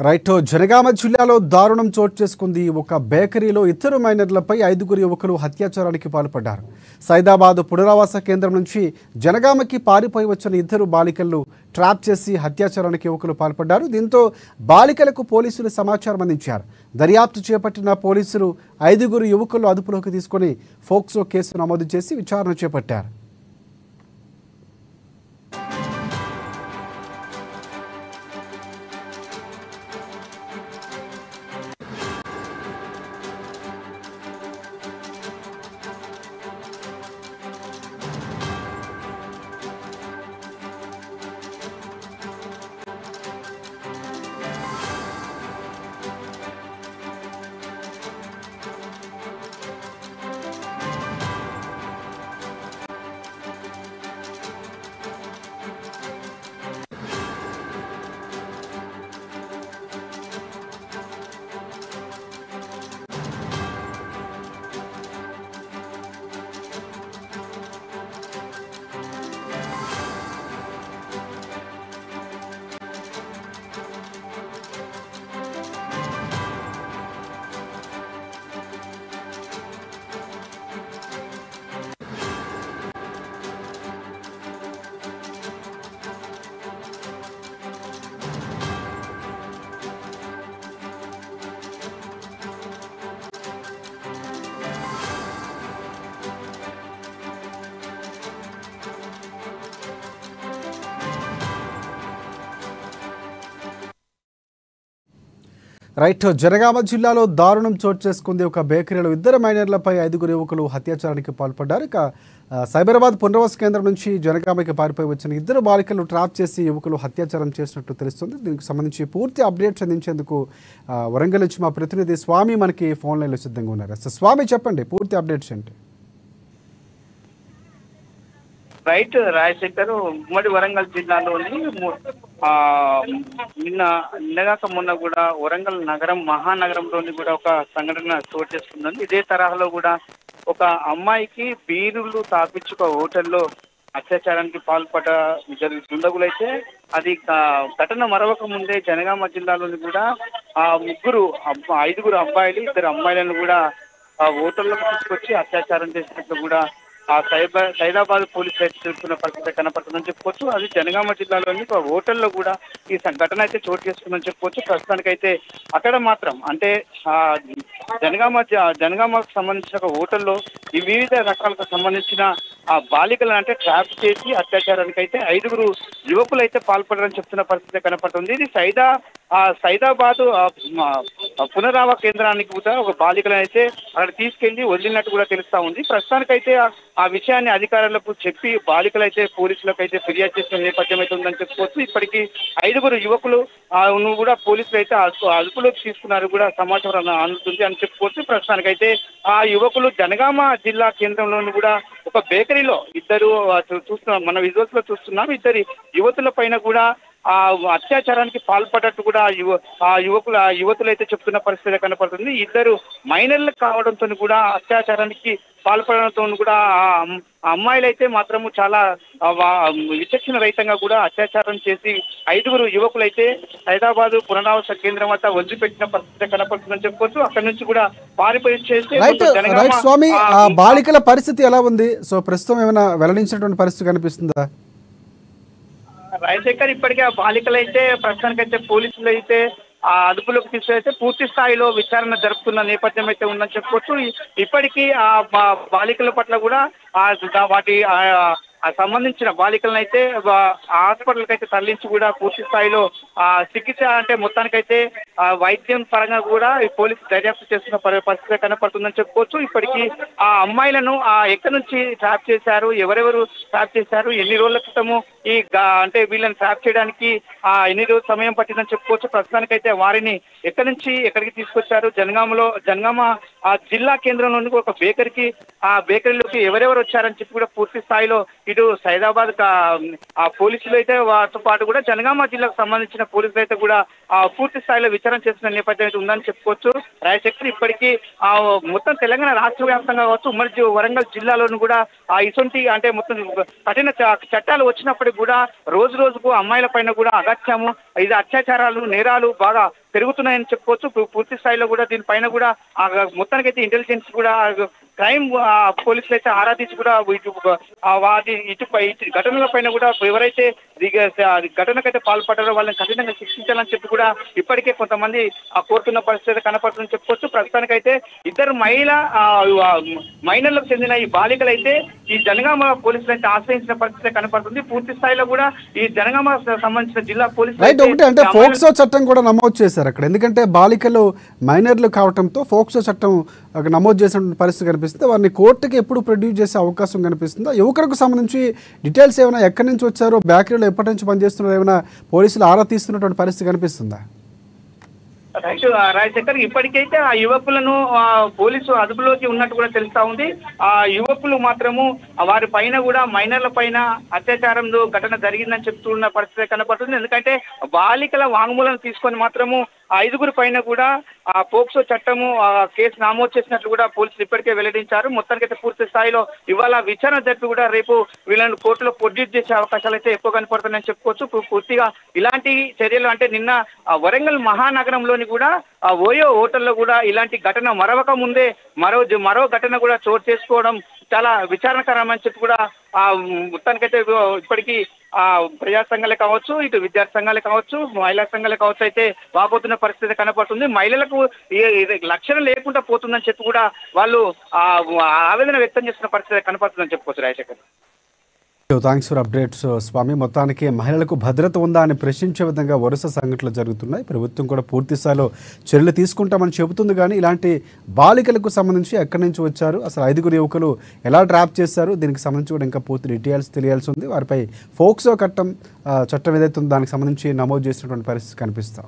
Right. Janagama జిల్లాలో దారుణం చోటు చేసుకుంది. ఒక బేకరీలో ఇద్దరు మైనర్లపై 5 యువకులు అత్యాచారానికి పాల్పడ్డారు. సైదాబాద్ పునరావాస కేంద్రం నుంచి జనగామకి పారిపోయి వచ్చిన ఇద్దరు బాలికలను ట్రాప్ చేసి అత్యాచారానికి యువకులు పాల్పడ్డారు. దీంతో బాలికలకు పోలీసులు సమాచారం అందించారు. దర్యాప్తు చేపట్టిన పోలీసులు 5 యువకులు అదుపులోకి తీసుకొని ఫోక్సో కేసు నమోదు చేసి విచారణ చేపట్టారు. రైట్. జనగామ జిల్లాలో దారుణం చోటు చేసుకుంది. ఒక బేకరీలో ఇద్దరు మైనర్లపై 5 యువకులు అత్యాచారానికి పాల్పడ్డారు. ఇక సైబరాబాద్ పునరావాస కేంద్రం నుంచి జనగామకి పారిపోయి వచ్చిన ఇద్దరు బాలికలు ట్రాప్ చేసి యువకులు అత్యాచారం చేసినట్టు తెలుస్తుంది. దీనికి సంబంధించి పూర్తి అప్డేట్స్ అందించేందుకు వరంగల్ నుంచి మా ప్రతినిధి స్వామి మనకి ఫోన్ లైన్లో సిద్ధంగా ఉన్నారు. స్వామి, చెప్పండి పూర్తి అప్డేట్స్ ఏంటి? రైట్ రాజశేఖర్, ఉమ్మడి వరంగల్ జిల్లాలోని నిన్నగాక మొన్న కూడా వరంగల్ నగరం మహానగరంలోని కూడా ఒక సంఘటన చోటు చేసుకుందండి. ఇదే తరహాలో కూడా ఒక అమ్మాయికి బీరులు తాపించి ఒక హోటల్లో అత్యాచారానికి పాల్పడ్డ దుండగులైతే అది ఘటన మరవక ముందే జనగామ జిల్లాలోని కూడా 5 అబ్బాయిలు 2 అమ్మాయిలను కూడా ఆ హోటల్లోకి తీసుకొచ్చి అత్యాచారం చేసినట్లు కూడా ఆ సైదాబాద్ పోలీసులు అయితే చూస్తున్న పరిస్థితి కనపడుతుందని చెప్పుకోవచ్చు. అది జనగామ జిల్లాలోని ఒక హోటల్లో కూడా ఈ ఘటన అయితే చోటు చేసుకుందని చెప్పుకోవచ్చు. ప్రస్తుతానికైతే అక్కడ మాత్రం అంటే జనగామకు సంబంధించిన ఒక హోటల్లో ఈ వివిధ రకాలకు సంబంధించిన ఆ బాలికలను అంటే ట్రాప్ చేసి అత్యాచారానికి అయితే 5 యువకులు అయితే పాల్పడారని చెప్తున్న పరిస్థితి కనపడుతుంది. ఇది సైదాబాద్ పునరావాస కేంద్రానికి కూడా ఒక బాలికలను అయితే అక్కడ తీసుకెళ్లి వదిలినట్టు కూడా తెలుస్తా ఉంది. ప్రస్తుతానికైతే ఆ విషయాన్ని అధికారులకు చెప్పి బాలికలు అయితే పోలీసులకు అయితే ఫిర్యాదు చేసిన నేపథ్యం అయితే ఉందని చెప్పుకోవచ్చు. ఇప్పటికీ 5 యువకులు కూడా పోలీసులు అయితే అదుపులోకి తీసుకున్నారు కూడా సమాచారం అందుతుంది అని చెప్పుకోవచ్చు. ప్రస్తుతానికైతే ఆ యువకులు జనగామ జిల్లా కేంద్రంలోని కూడా ఒక బేకరీలో ఇద్దరు చూస్తున్నాం, మన విజువల్స్ లో చూస్తున్నాం, 2 యువతుల పైన కూడా ఆ అత్యాచారానికి పాల్పడ్డట్టు కూడా యువతులు అయితే చెప్తున్న పరిస్థితి కనపడుతుంది. 2 మైనర్లు కావడంతో కూడా అత్యాచారానికి పాల్పడడంతో కూడా ఆ అమ్మాయిలు అయితే మాత్రము చాలా విచక్షణ రహితంగా కూడా అత్యాచారం చేసి 5 యువకులు అయితే హైదరాబాద్ పునరావాస కేంద్రం వద్ద వదిలిపెట్టిన పరిస్థితి కనపడుతుందని చెప్పుకోవచ్చు. అక్కడ నుంచి కూడా పారిపోయి చేసి స్వామి, ఆ బాలికల పరిస్థితి ఎలా ఉంది? సో ప్రస్తుతం ఏమైనా వెల్లడించినటువంటి పరిస్థితి కనిపిస్తుందా? రాజశేఖర్, ఇప్పటికే ఆ బాలికలు అయితే ప్రస్తుతానికైతే పోలీసులు అయితే ఆ అదుపులోకి తీసుకెళ్తే పూర్తి స్థాయిలో విచారణ జరుపుతున్న నేపథ్యం అయితే ఉందని చెప్పుకోవచ్చు. ఇప్పటికీ ఆ బాలికల పట్ల కూడా వాటి సంబంధించిన బాలికలను అయితే హాస్పిటల్కి అయితే తరలించి కూడా పూర్తి స్థాయిలో చికిత్స అంటే మొత్తానికైతే వైద్యం పరంగా కూడా ఈ పోలీసు దర్యాప్తు చేస్తున్న పరిస్థితి కనపడుతుందని చెప్పుకోవచ్చు. ఇప్పటికీ ఆ అమ్మాయిలను ఎక్కడి నుంచి ట్రాప్ చేశారు, ఎవరెవరు ట్రాప్ చేశారు, ఎన్ని రోజుల క్రితము అంటే వీళ్ళని ట్రాప్ చేయడానికి ఎన్ని రోజులు సమయం పట్టిందని చెప్పుకోవచ్చు. ప్రస్తుతానికైతే వారిని ఎక్కడి నుంచి ఎక్కడికి తీసుకొచ్చారు, జనగామ జిల్లా కేంద్రంలోని ఒక బేకరీలోకి ఎవరెవరు వచ్చారని చెప్పి కూడా పూర్తి స్థాయిలో ఇటు సైదాబాద్ పోలీసులు అయితే వారితో పాటు కూడా జనగామ జిల్లాకు సంబంధించిన పోలీసులు అయితే కూడా పూర్తి స్థాయిలో విచారణ చేస్తున్న నేపథ్యం అయితే ఉందని చెప్పుకోవచ్చు. రాజశేఖర్, ఇప్పటికీ మొత్తం తెలంగాణ రాష్ట్ర వ్యాప్తంగా కావచ్చు, ఉమ్మడి వరంగల్ జిల్లాలోని కూడా ఇటువంటి అంటే మొత్తం కఠిన చట్టాలు వచ్చినప్పటికీ కూడా రోజు రోజుకు అమ్మాయిల పైన కూడా అగత్యము, ఇది అత్యాచారాలు, నేరాలు బాగా పెరుగుతున్నాయని చెప్పుకోవచ్చు. పూర్తి స్థాయిలో కూడా దీనిపైన కూడా మొత్తానికైతే ఇంటెలిజెన్స్ కూడా క్రైమ్ పోలీసులు అయితే ఆరా తీసి కూడా ఇటు ఘటనల పైన కూడా ఎవరైతే ఘటనకైతే పాల్పడ్డారో వాళ్ళని కఠినంగా శిక్షించాలని చెప్పి కూడా ఇప్పటికే కొంతమంది కోరుతున్న పరిస్థితి కనపడుతుందని చెప్పుకోవచ్చు. ప్రస్తుతానికైతే ఇద్దరు మైనర్లకు చెందిన ఈ బాలికలు అయితే ఈ జనగామ పోలీసులు అయితే ఆశ్రయించిన పరిస్థితి కనపడుతుంది. పూర్తి స్థాయిలో కూడా ఈ జనగామ సంబంధించిన జిల్లా పోలీసులు అంటే ఫోక్సో చట్టం కూడా నమోదు చేశారు అక్కడ. ఎందుకంటే బాలికలు మైనర్లు కావడంతో ఫోక్సో చట్టం నమోదు చేసిన పరిస్థితి కనిపిస్తుంది. వారిని కోర్టుకి ఎప్పుడు ప్రొడ్యూస్ చేసే అవకాశం కనిపిస్తుందా? యువకులకు సంబంధించి డీటెయిల్స్ ఏమైనా ఎక్కడి నుంచి వచ్చారో, బేకరీలో ఎప్పటి నుంచి పనిచేస్తున్నారో ఏమైనా పోలీసులు ఆరా తీస్తున్నటువంటి పరిస్థితి కనిపిస్తుందా? రాజశేఖర్, ఇప్పటికైతే ఆ యువకులను పోలీసు అదుపులోకి ఉన్నట్టు కూడా తెలుస్తా ఉంది. ఆ యువకులు మాత్రము వారి పైన కూడా మైనర్ల పైన అత్యాచారం ఘటన జరిగిందని చెప్తున్న పరిస్థితి కనపడుతుంది. ఎందుకంటే బాలికల వాంగ్మూలం తీసుకొని మాత్రము ఆ 5గురి పైన కూడా ఆ పోక్సో చట్టము కేసు నమోదు చేసినట్లు కూడా పోలీసులు ఇప్పటికే వెల్లడించారు. మొత్తానికైతే పూర్తి స్థాయిలో ఇవాళ విచారణ జరిపి కూడా రేపు వీళ్ళని కోర్టులో ప్రొడ్యూస్ చేసే అవకాశాలు అయితే ఎక్కువ కనపడుతున్నాయని చెప్పుకోవచ్చు. పూర్తిగా ఇలాంటి చర్యలు అంటే నిన్న వరంగల్ మహానగరంలోని కూడా ఓయో హోటల్లో కూడా ఇలాంటి ఘటన మరవక ముందే మరో ఘటన కూడా చోటు చేసుకోవడం చాలా విచారణకరమని చెప్పి కూడా మొత్తానికైతే ఇప్పటికీ ప్రజా సంఘాలే కావచ్చు, ఇటు విద్యార్థి సంఘాలే కావచ్చు, మహిళా సంఘాలే కావచ్చు అయితే వాపోతున్న పరిస్థితి కనపడుతుంది. మహిళలకు లక్షణం లేకుండా పోతుందని చెప్పి కూడా వాళ్ళు ఆవేదన వ్యక్తం చేస్తున్న పరిస్థితి కనపడుతుందని చెప్పుకోవచ్చు. రాజశేఖర్, థ్యాంక్స్ ఫర్ అప్డేట్స్ స్వామి. మొత్తానికి మహిళలకు భద్రత ఉందా అని ప్రశ్నించే విధంగా వరుస సంఘటనలు జరుగుతున్నాయి. ప్రభుత్వం కూడా పూర్తి స్థాయిలో చర్యలు తీసుకుంటామని చెబుతుంది. కానీ ఇలాంటి బాలికలకు సంబంధించి ఎక్కడి నుంచి వచ్చారు, అసలు 5గురు యువకులు ఎలా ట్రాప్ చేశారు, దీనికి సంబంధించి కూడా ఇంకా పూర్తి డీటెయిల్స్ తెలియాల్సి ఉంది. వారిపై ఫోక్సో చట్టం ఏదైతే ఉందో దానికి సంబంధించి నమోదు చేసినటువంటి పరిస్థితి కనిపిస్తాం.